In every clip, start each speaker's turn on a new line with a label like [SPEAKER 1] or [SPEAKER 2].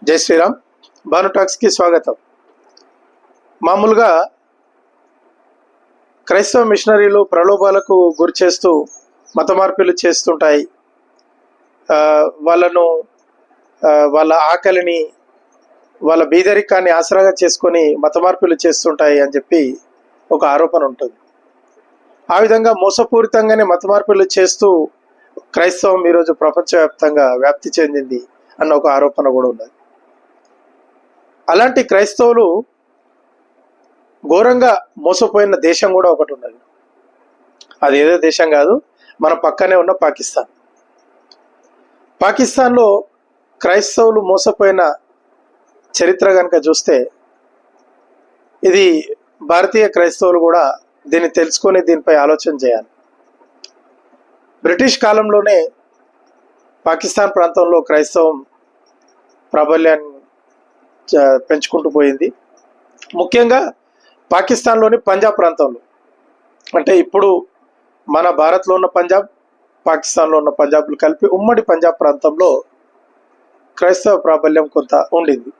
[SPEAKER 1] జై శ్రీరామ్. భాను టాక్స్కి స్వాగతం. మామూలుగా క్రైస్తవ మిషనరీలు ప్రలోభాలకు గురి చేస్తూ మత మార్పులు చేస్తుంటాయి. వాళ్ళను వాళ్ళ ఆకలిని, వాళ్ళ బీదరికాన్ని ఆసరాగా చేసుకొని మత మార్పులు చేస్తుంటాయి అని చెప్పి ఒక ఆరోపణ ఉంటుంది. ఆ విధంగా మోసపూరితంగానే మత మార్పులు చేస్తూ క్రైస్తవం ఈరోజు ప్రపంచవ్యాప్తంగా వ్యాప్తి చెందింది అన్న ఒక ఆరోపణ కూడా ఉన్నది. అలాంటి క్రైస్తవులు ఘోరంగా మోసపోయిన దేశం కూడా ఒకటి ఉన్నది. అది ఏదో దేశం కాదు, మన పక్కనే ఉన్న పాకిస్తాన్. పాకిస్తాన్లో క్రైస్తవులు మోసపోయిన చరిత్ర కనుక చూస్తే, ఇది భారతీయ క్రైస్తవులు కూడా దీన్ని తెలుసుకొని దీనిపై ఆలోచన చేయాలి. బ్రిటిష్ కాలంలోనే పాకిస్తాన్ ప్రాంతంలో క్రైస్తవం ప్రాబల్యాన్ని పెంచుకుంటూ పోయింది. ముఖ్యంగా పాకిస్తాన్లోని పంజాబ్ ప్రాంతంలో, అంటే ఇప్పుడు మన భారత్లో ఉన్న పంజాబ్, పాకిస్తాన్లో ఉన్న పంజాబ్లు కలిపి ఉమ్మడి పంజాబ్ ప్రాంతంలో క్రైస్తవ ప్రాబల్యం కొంత ఉండింది.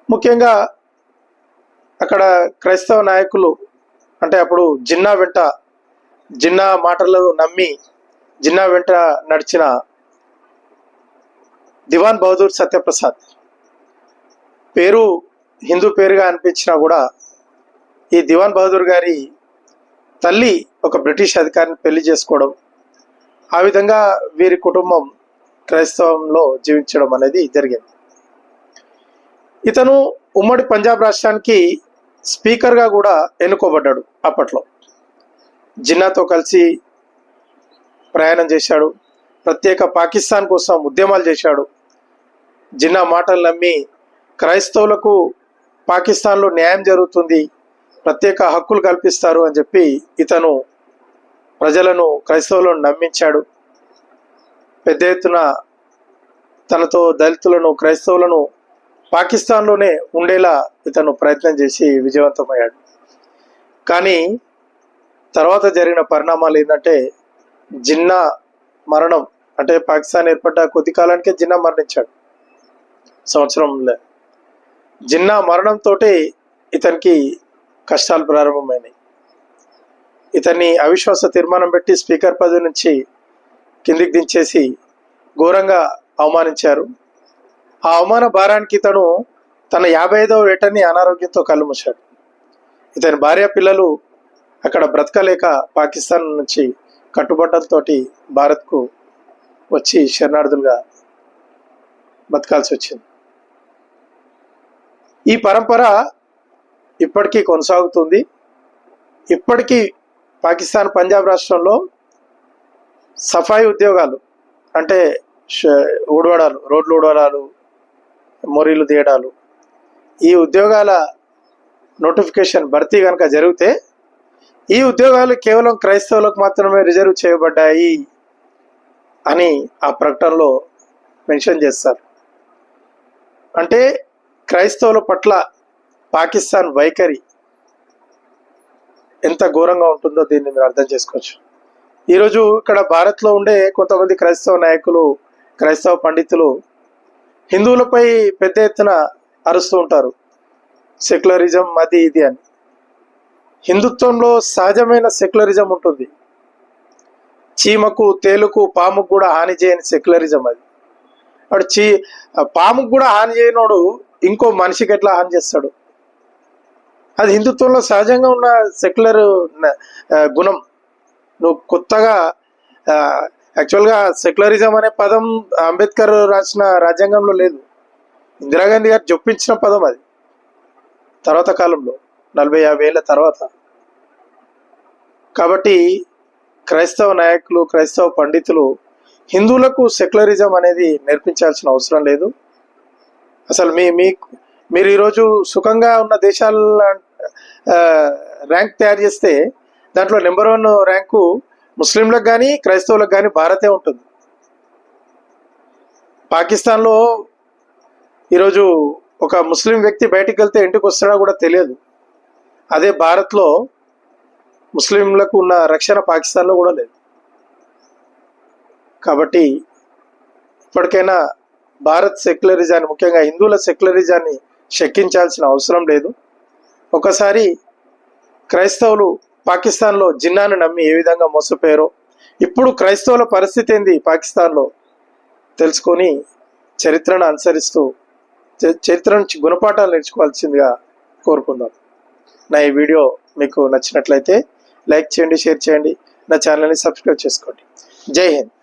[SPEAKER 1] ముఖ్యంగా అక్కడ క్రైస్తవ నాయకులు, అంటే అప్పుడు జిన్నా మాటలు నమ్మి జిన్నా వెంట నడిచిన దివాన్ బహదూర్ సత్యప్రసాద్ పేరు హిందూ పేరుగా అనిపించినా కూడా, ఈ దివాన్ బహదూర్ గారి తల్లి ఒక బ్రిటిష్ అధికారిని పెళ్లి చేసుకోవడం, ఆ విధంగా వీరి కుటుంబం క్రైస్తవంలో జీవించడం అనేది జరిగింది. ఇతను ఉమ్మడి పంజాబ్ రాష్ట్రానికి స్పీకర్గా కూడా ఎన్నుకోబడ్డాడు. అప్పట్లో జిన్నాతో కలిసి ప్రయాణం చేశాడు. ప్రత్యేక పాకిస్తాన్ కోసం ఉద్యమాలు చేశాడు. జిన్నా మాటలు నమ్మి క్రైస్తవులకు పాకిస్తాన్లో న్యాయం జరుగుతుంది, ప్రత్యేక హక్కులు కల్పిస్తారు అని చెప్పి ఇతను ప్రజలను, క్రైస్తవులను నమ్మించాడు. పెద్ద ఎత్తున తనతో దళితులను, క్రైస్తవులను పాకిస్తాన్లోనే ఉండేలా ఇతను ప్రయత్నం చేసి విజయవంతమయ్యాడు. కానీ తర్వాత జరిగిన పరిణామాలు ఏంటంటే, జిన్నా మరణం, అంటే పాకిస్తాన్ ఏర్పడ్డ కొద్ది కాలానికే జిన్నా మరణించాడు. సంవత్సరంలో జిన్నా మరణంతో ఇతనికి కష్టాలు ప్రారంభమైనాయి. ఇతన్ని అవిశ్వాస తీర్మానం పెట్టి స్పీకర్ పదవి నుంచి కిందికి దించేసి ఘోరంగా అవమానించారు. ఆ అవమాన భారానికి ఇతను తన 55వ ఏటని అనారోగ్యంతో కళ్ళు మూశాడు. ఇతని భార్య పిల్లలు అక్కడ బ్రతకలేక పాకిస్తాన్ నుంచి కట్టుబట్టలతో భారత్కు వచ్చి శరణార్థులుగా బతకాల్సి వచ్చింది. ఈ పరంపర ఇప్పటికీ కొనసాగుతుంది. ఇప్పటికీ పాకిస్తాన్ పంజాబ్ రాష్ట్రంలో సఫాయి ఉద్యోగాలు, అంటే ఊడవడాలు, రోడ్లు ఊడవడాలు, మొరీలు తీయడాలు, ఈ ఉద్యోగాల నోటిఫికేషన్ భర్తీ కనుక జరిగితే, ఈ ఉద్యోగాలు కేవలం క్రైస్తవులకు మాత్రమే రిజర్వ్ చేయబడ్డాయి అని ఆ ప్రకటనలో మెన్షన్ చేస్తారు. అంటే క్రైస్తవుల పట్ల పాకిస్తాన్ వైఖరి ఎంత ఘోరంగా ఉంటుందో దీన్ని మీరు అర్థం చేసుకోవచ్చు. ఈరోజు ఇక్కడ భారత్లో ఉండే కొంతమంది క్రైస్తవ నాయకులు, క్రైస్తవ పండితులు హిందువులపై పెద్ద ఎత్తున అరుస్తూ ఉంటారు, సెక్యులరిజం అది ఇది అని. హిందుత్వంలో సహజమైన సెక్యులరిజం ఉంటుంది. చీమకు, తేలుకు, పాముకు కూడా హాని చేయని సెక్యులరిజం అది. వాడు పాముకు కూడా హాని చేయనోడు ఇంకో మనిషికి ఎట్లా హాని చేస్తాడు? అది హిందుత్వంలో సహజంగా ఉన్న సెక్యులర్ గుణం. నువ్వు కొత్తగా, యాక్చువల్గా సెక్యులరిజం అనే పదం అంబేద్కర్ రాసిన రాజ్యాంగంలో లేదు, ఇందిరాగాంధీ గారు జొప్పించిన పదం అది తర్వాత కాలంలో, 40-50 ఏళ్ళ తర్వాత. కాబట్టి క్రైస్తవ నాయకులు, క్రైస్తవ పండితులు హిందువులకు సెక్యులరిజం అనేది నేర్పించాల్సిన అవసరం లేదు. అసలు మీరు ఈరోజు సుఖంగా ఉన్న దేశాల ర్యాంక్ తయారు చేస్తే దాంట్లో నెంబర్ 1 ర్యాంకు ముస్లింలకు కానీ క్రైస్తవులకు కానీ భారతే ఉంటుంది. పాకిస్తాన్లో ఈరోజు ఒక ముస్లిం వ్యక్తి బయటికి వెళ్తే ఇంటికి వస్తాడో కూడా తెలియదు. అదే భారత్లో ముస్లింలకు ఉన్న రక్షణ పాకిస్తాన్లో కూడా లేదు. కాబట్టి ఇప్పటికైనా భారత్ సెక్యులరిజాన్ని, ముఖ్యంగా హిందువుల సెక్యులరిజాన్ని శక్కించాల్సిన అవసరం లేదు. ఒకసారి క్రైస్తవులు పాకిస్తాన్లో జిన్నాను నమ్మి ఏ విధంగా మోసపోయారో, ఇప్పుడు క్రైస్తవుల పరిస్థితి ఏంది పాకిస్తాన్లో తెలుసుకొని చరిత్రను అనుసరిస్తూ చరిత్ర నుంచి గుణపాఠాలు నేర్చుకోవాల్సిందిగా కోరుకుందాం. నా ఈ వీడియో మీకు నచ్చినట్లయితే లైక్ చేయండి, షేర్ చేయండి, నా ఛానల్ని సబ్స్క్రైబ్ చేసుకోండి. జై హింద్.